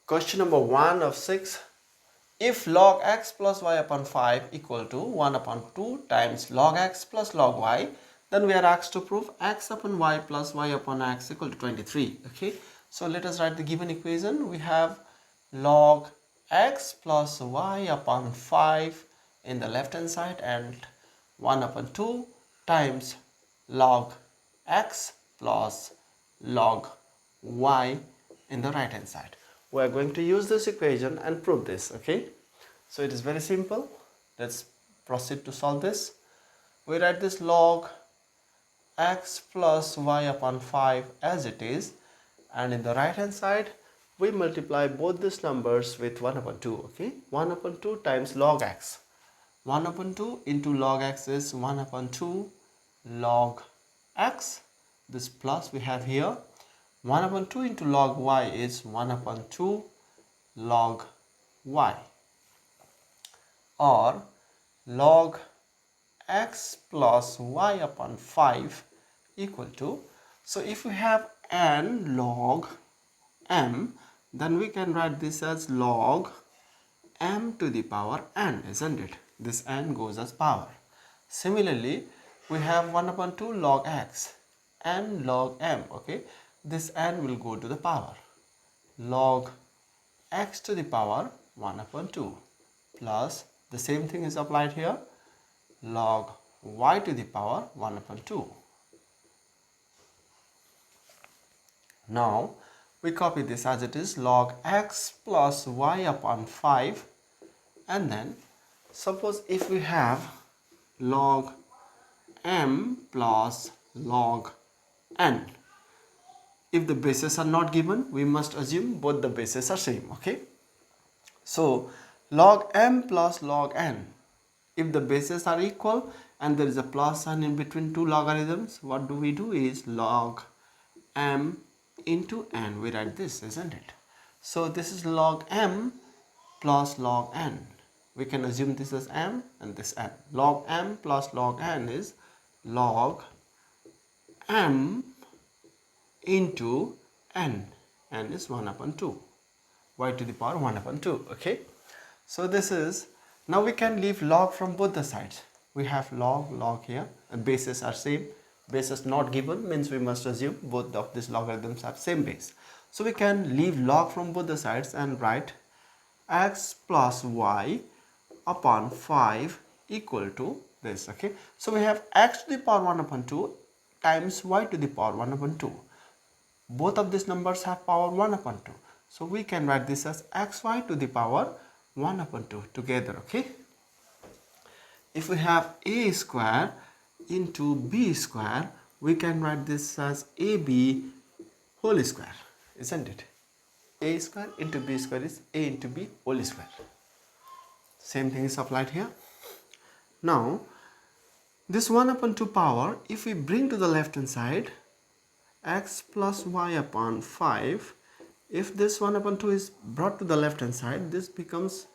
Question number 1 of 6. If log x plus y upon 5 equal to 1 upon 2 times log x plus log y, then we are asked to prove x upon y plus y upon x equal to 23. Okay, so let us write the given equation. We have log x plus y upon 5 in the left hand side and 1 upon 2 times log x plus log y in the right hand side. We are going to use this equation and prove this. Okay, so it is very simple. Let's proceed to solve this. We write this log x plus y upon 5 as it is, and in the right hand side we multiply both these numbers with 1 upon 2. Okay, 1 upon 2 times log x. 1 upon 2 into log x is 1 upon 2 log x. This plus we have here. 1 upon 2 into log y is 1 upon 2 log y, or log x plus y upon 5 equal to, so if we have n log m, then we can write this as log m to the power n, isn't it? This n goes as power. Similarly, we have 1 upon 2 log x, n log m. Okay, this n will go to the power. Log x to the power 1 upon 2 plus, the same thing is applied here, log y to the power 1 upon 2. Now we copy this as it is, log x plus y upon 5, and then suppose if we have log m plus log n. If the bases are not given, we must assume both the bases are same. Okay, so log m plus log n, if the bases are equal and there is a plus sign in between two logarithms, what do we do is log m into n. We write this, isn't it? So this is log m plus log n. We can assume this as m and this n. Log m plus log n is log m into n. n is 1 upon 2. y to the power 1 upon 2. Okay, so this is, now we can leave log from both the sides. We have log here, and bases are same. Bases not given means we must assume both of these logarithms have same base. So we can leave log from both the sides and write x plus y upon 5 equal to this. Okay, so we have x to the power 1 upon 2 times y to the power 1 upon 2. Both of these numbers have power 1 upon 2. So we can write this as xy to the power 1 upon 2 together. Okay, if we have a square into b square, we can write this as ab whole square, isn't it? A square into b square is a into b whole square. Same thing is applied here. Now this 1 upon 2 power, if we bring to the left hand side, x plus y upon 5, if this 1 upon 2 is brought to the left hand side, this becomes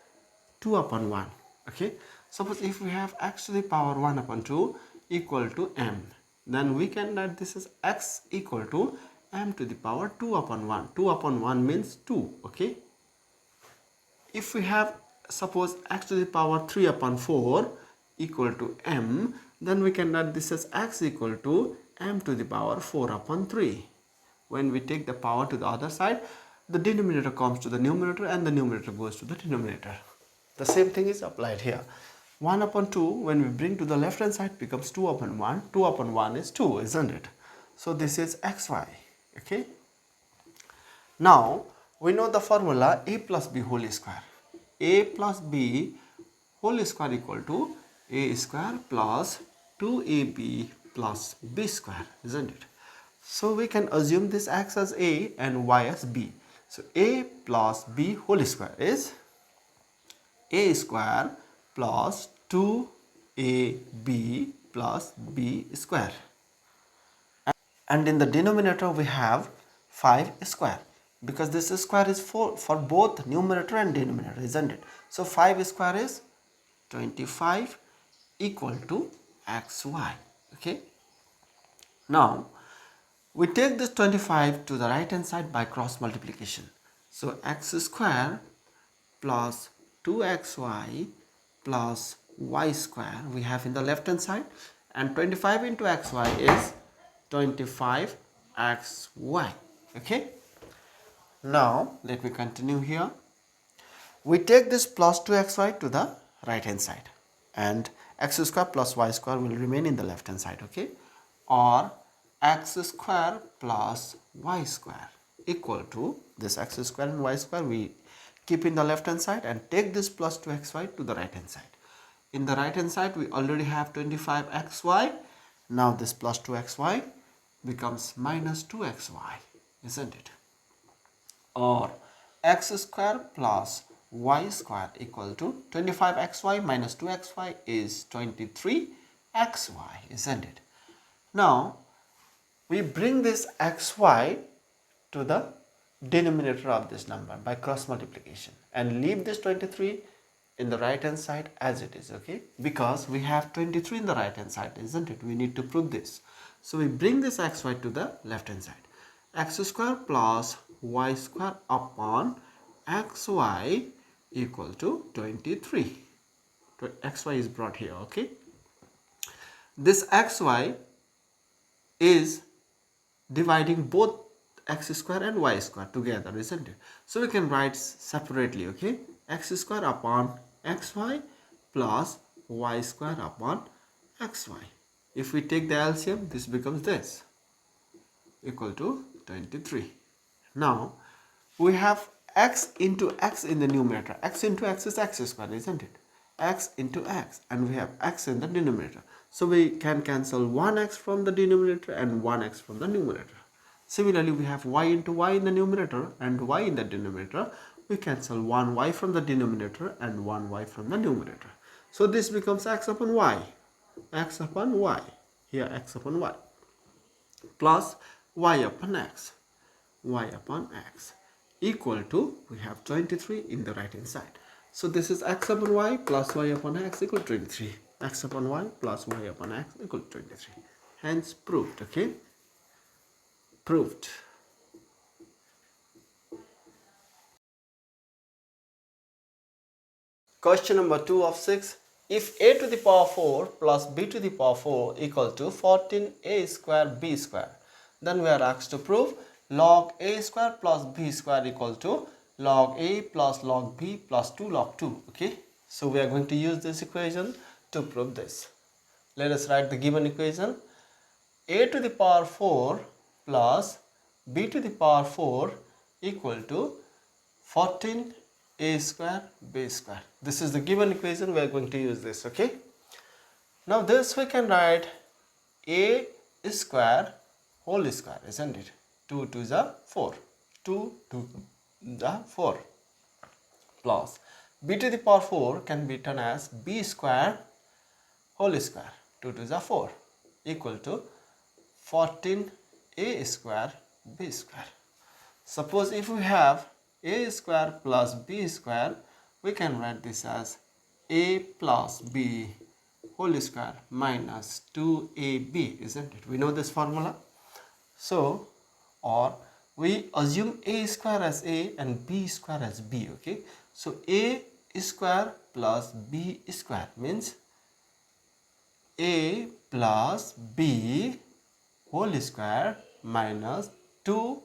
2 upon 1. Okay, suppose if we have x to the power 1 upon 2 equal to m, then we can write this as x equal to m to the power 2 upon 1. 2 upon 1 means 2. Okay, if we have suppose x to the power 3 upon 4 equal to m, then we can write this as x equal to m to the power 4 upon 3. When we take the power to the other side, the denominator comes to the numerator and the numerator goes to the denominator. The same thing is applied here. 1 upon 2 when we bring to the left hand side becomes 2 upon 1. 2 upon 1 is 2, isn't it? So this is xy. Okay, now we know the formula a plus b whole square. A plus b whole square equal to a square plus 2ab plus b square, isn't it? So we can assume this x as a and y as b. So a plus b whole square is a square plus 2ab plus b square, and in the denominator we have 5 square, because this square is for both numerator and denominator, isn't it? So 5 square is 25 equal to xy. Okay, now we take this 25 to the right hand side by cross multiplication. So x square plus 2xy plus y square we have in the left hand side, and 25 into xy is 25xy. Okay, now let me continue here. We take this plus 2xy to the right hand side, and x square plus y square will remain in the left hand side. Okay, or x square plus y square equal to this x square and y square we keep in the left hand side and take this plus 2xy to the right hand side. In the right hand side we already have 25xy. Now this plus 2xy becomes minus 2xy, isn't it? Or x square plus y square equal to 25xy minus 2xy is 23xy, isn't it? Now we bring this xy to the denominator of this number by cross multiplication and leave this 23 in the right hand side as it is. Okay, because we have 23 in the right hand side, isn't it? We need to prove this. So we bring this xy to the left hand side. X square plus y square upon xy equal to 23. Xy is brought here. Okay, this xy is dividing both x square and y square together, isn't it? So we can write separately. Okay, x square upon xy plus y square upon xy. If we take the LCM, this becomes this equal to 23. Now we have x into x in the numerator. X into x is x square, isn't it? X into x, and we have x in the denominator. So we can cancel 1x from the denominator and 1x from the numerator. Similarly, we have y into y in the numerator and y in the denominator. We cancel 1y from the denominator and 1y from the numerator. So this becomes x upon y. X upon y. Here x upon y. Plus y upon x. Y upon x. Equal to, we have 23 in the right hand side. So this is x upon y plus y upon x equal to 23. X upon y plus y upon x equal to 23. Hence proved. Okay, proved. Question number 2 of 6. If a to the power 4 plus b to the power 4 equal to 14a square b square, then we are asked to prove log a square plus b square equal to log a plus log b plus 2 log 2. Okay, so we are going to use this equation to prove this. Let us write the given equation. A to the power 4 plus b to the power 4 equal to 14a square b square. This is the given equation. We are going to use this. Okay, now this we can write a square whole square, isn't it? 2 to the 4, 2 to the 4 plus b to the power 4 can be written as b square whole square, 2 to the 4 equal to 14a square b square. Suppose if we have a square plus b square, we can write this as a plus b whole square minus 2ab, isn't it? We know this formula. So, or we assume a square as a and b square as b. Okay, so a square plus b square means a plus b whole square minus 2ab,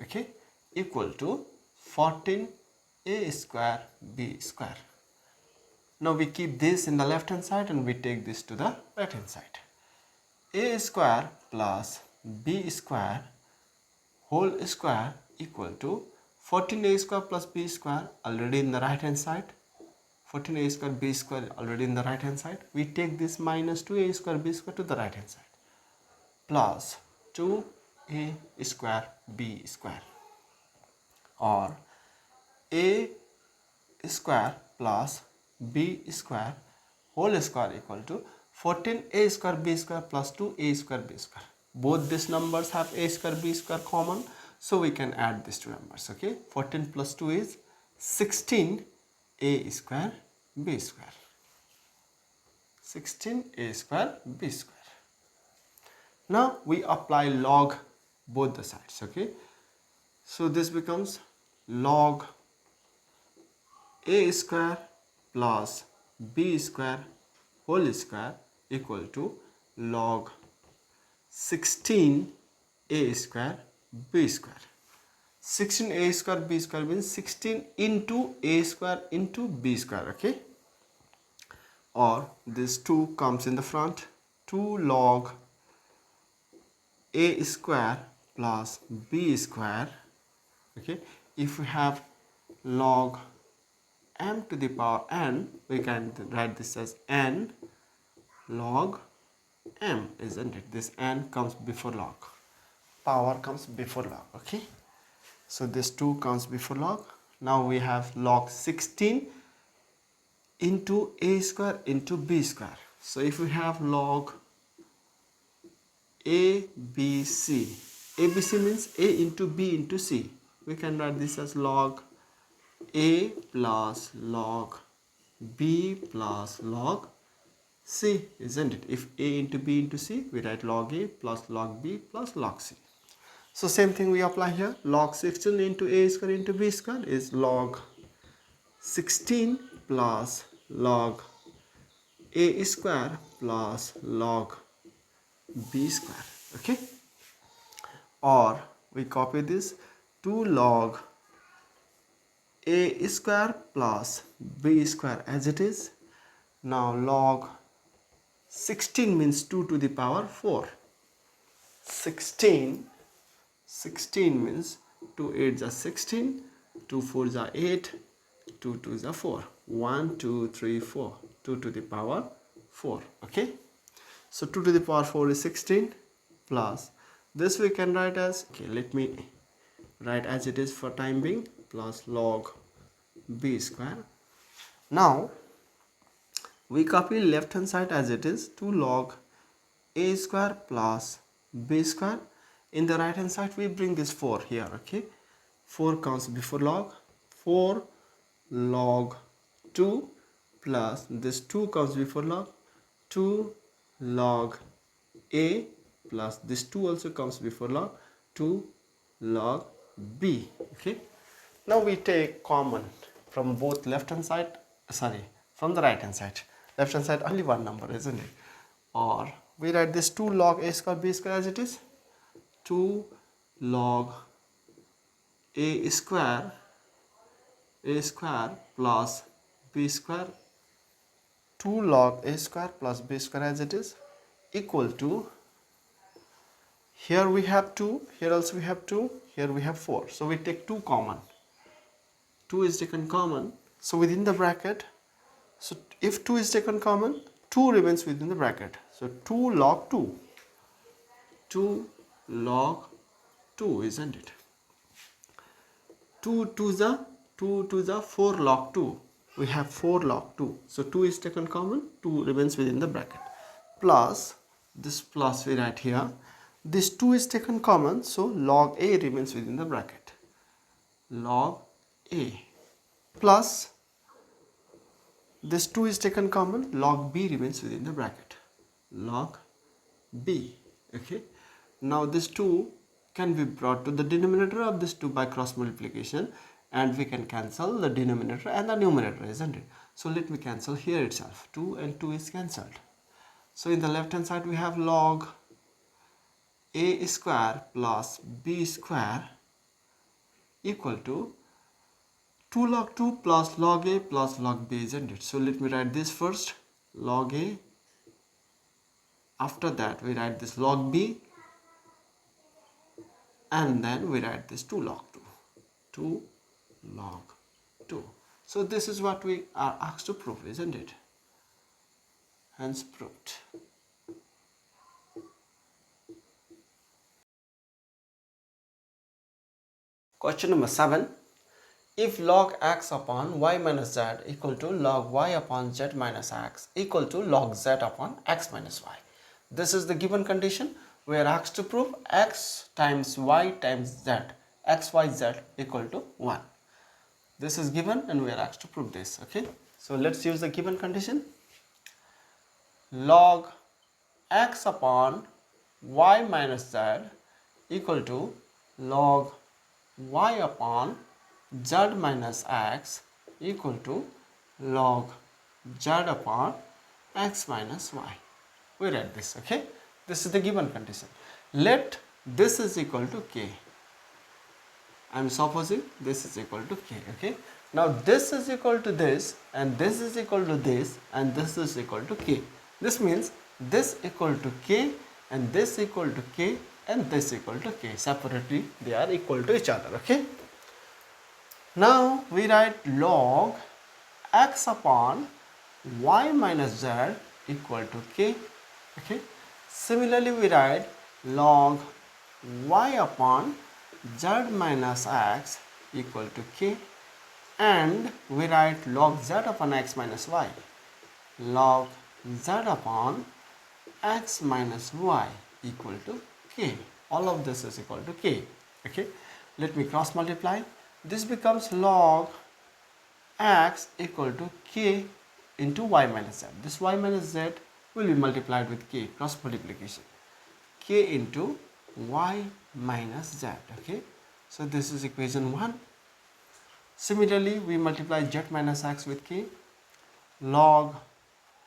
okay, equal to 14a square b square. Now we keep this in the left hand side and we take this to the right hand side. A square plus b square whole square equal to 14a square plus b square already in the right hand side. 14a square b square already in the right hand side. We take this minus 2a square b square to the right hand side plus 2a square b square, or a square plus b square whole square equal to 14a square b square plus 2a square b square. Both these numbers have a square b square common, so we can add these two numbers. Okay, 14 plus 2 is 16a square b square. 16a square b square. Now we apply log both the sides. Okay, So this becomes log a square plus b square whole square equal to log 16 a square b square. 16 a square b square means 16 into a square into b square, okay? Or this 2 comes in the front, 2 log a square plus b square, okay? If we have log m to the power n, we can write this as n log m, isn't it? This n comes before log, power comes before log, okay? So this 2 comes before log. Now we have log 16 into a square into b square. So if we have log ABC, ABC means a into b into c. We can write this as log a plus log b plus log c, isn't it? If a into b into c, we write log a plus log b plus log c. So same thing we apply here. Log 16 into a square into b square is log 16 plus log a square plus log b square, okay? Or we copy this 2 log a square plus b square as it is. Now log 16 means 2 to the power 4. 16 means 2 8s are 16, 2 4s are 8, 2 2s are 4. 1 2 3 4, 2 to the power 4, okay? So 2 to the power 4 is 16 plus this we can write as, okay, let me write as it is for time being, plus log b square. Now we copy left hand side as it is, 2 log a square plus b square. In the right hand side we bring this 4 here, okay? 4 comes before log, 4 log 2 plus this 2 comes before log, 2 log a plus this 2 also comes before log, 2 log b, okay? Now we take common from both left hand side, from the right hand side. Left hand side only one number, isn't it? Or we write this 2 log a square b square as it is, 2 log a square plus b square, 2 log a square plus b square as it is, equal to, here we have 2, here also we have 2, here we have 4. So we take 2 common. 2 is taken common. So within the bracket, so if 2 is taken common, 2 remains within the bracket. So 2 log 2. 2 log 2, isn't it? 2 to the 4 log 2. We have 4 log 2. So 2 is taken common, 2 remains within the bracket. Plus, this plus we write here. This 2 is taken common, so log a remains within the bracket. Log a plus this 2 is taken common, log b remains within the bracket. Log b, okay? Now this 2 can be brought to the denominator of this 2 by cross multiplication, and we can cancel the denominator and the numerator, isn't it? So let me cancel here itself. 2 and 2 is cancelled. So in the left hand side we have log a square plus b square equal to 2 log 2 plus log a plus log b, isn't it? So let me write this first, log a. After that we write this log b, and then we write this 2 log 2. 2 log 2. So this is what we are asked to prove, isn't it? Hence proved. Question number 7. If log x upon y minus z equal to log y upon z minus x equal to log z upon x minus y. This is the given condition. We are asked to prove x times y times z, x, y, z equal to 1. This is given and we are asked to prove this, okay? So let's use the given condition. Log x upon y minus z equal to log y upon z minus x equal to log z upon x minus y. We write this, okay? This is the given condition. Let this is equal to k. I am supposing this is equal to k, okay? Now this is equal to this, and this is equal to this, and this is equal to k. This means this equal to k, and this equal to k, and this equal to k. Separately they are equal to each other, okay? Now we write log x upon y minus z equal to k, okay? Similarly we write log y upon z minus x equal to k, and we write log z upon x minus y, log z upon x minus y equal to k. All of this is equal to k, okay? Let me cross multiply. This becomes log x equal to k into y minus z. This y minus z will be multiplied with k, cross multiplication, k into y minus z, okay? So this is equation 1. Similarly, we multiply z minus x with k, log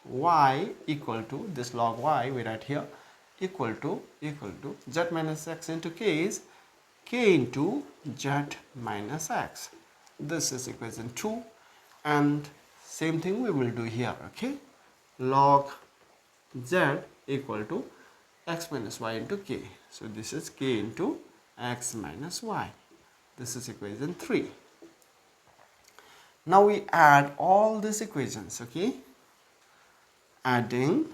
y equal to, this log y we write here, equal to z minus x into k is k into z minus x. This is equation 2, and same thing we will do here, okay? Log z equal to x minus y into k. So this is k into x minus y. This is equation 3. Now we add all these equations, okay? Adding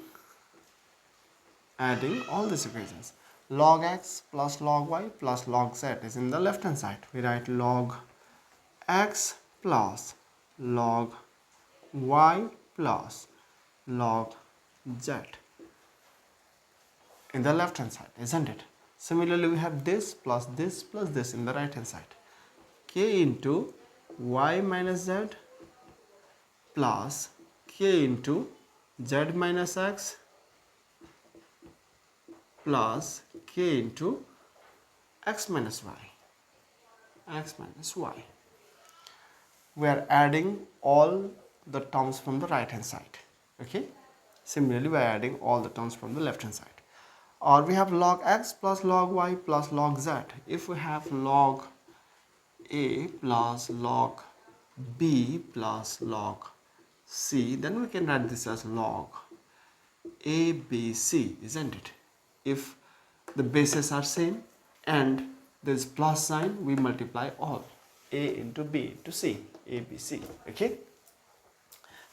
all these equations. Log x plus log y plus log z is in the left hand side. We write log x plus log y plus log z in the left hand side, isn't it? Similarly, we have this plus this plus this in the right hand side. K into y minus z plus k into z minus x plus k into x minus y. We are adding all the terms from the right hand side, okay? Similarly, we are adding all the terms from the left hand side. Or we have log x plus log y plus log z. If we have log a plus log b plus log c, then we can write this as log ABC, isn't it? If the bases are same and there is plus sign, we multiply all, a into b into c, ABC, okay?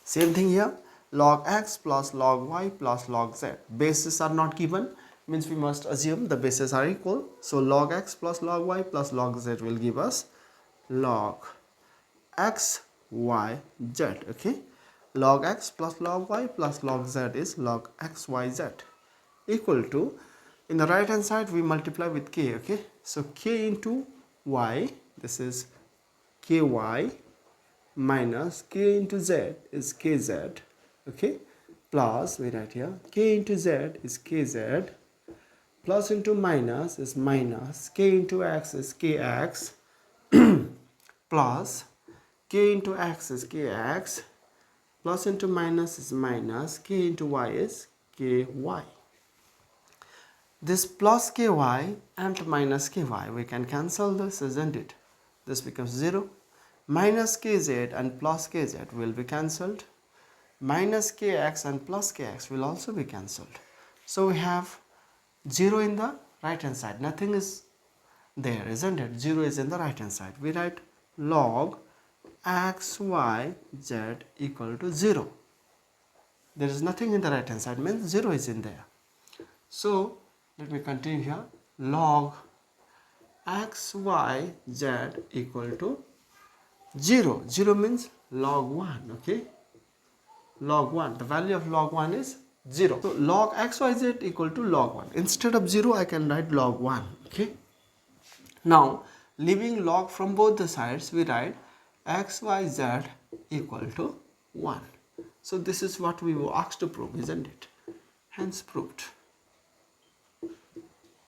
Same thing here, log x plus log y plus log z. Bases are not given, means we must assume the bases are equal. So log x plus log y plus log z will give us log x y z, okay? Log x plus log y plus log z is log x y z equal to, in the right hand side we multiply with k, okay? So k into y, this is ky, minus k into z is kz, okay? Plus, we write here, k into z is kz, plus into minus is minus, k into x is kx, plus k into x is kx, plus into minus is minus, k into y is ky. This plus ky and minus ky, we can cancel this, isn't it? This becomes 0. Minus kz and plus kz will be cancelled. Minus kx and plus kx will also be cancelled. So we have 0 in the right hand side. Nothing is there, isn't it? 0 is in the right hand side. We write log x, y, z equal to 0. There is nothing in the right hand side, means 0 is in there. So let me continue here. Log x, y, z equal to 0. 0 means log 1, okay? Log 1. The value of log 1 is 0. So log x, y, z equal to log 1. Instead of 0, I can write log 1, okay? Now, leaving log from both the sides, we write x, y, z equal to 1. So this is what we were asked to prove, isn't it? Hence proved.